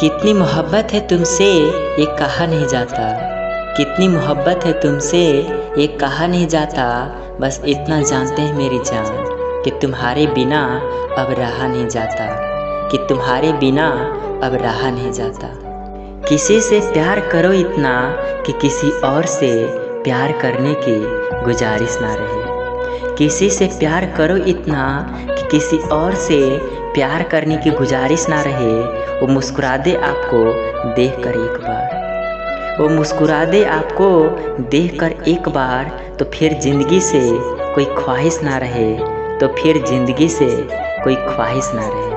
कितनी मोहब्बत है तुमसे ये कहा नहीं जाता, कितनी मोहब्बत है तुमसे ये कहा नहीं जाता। बस इतना जानते हैं मेरी जान कि तुम्हारे बिना अब रहा नहीं जाता, कि तुम्हारे बिना अब रहा नहीं जाता। किसी से प्यार करो इतना कि किसी और से प्यार करने की गुजारिश ना रहे। किसी से प्यार करो इतना कि किसी और से प्यार करने की गुजारिश ना रहे। वो मुस्कुरा दे आपको देखकर एक बार, वो मुस्कुरा दे आपको देखकर एक बार, तो फिर ज़िंदगी से कोई ख्वाहिश ना रहे, तो फिर ज़िंदगी से कोई ख्वाहिश ना रहे।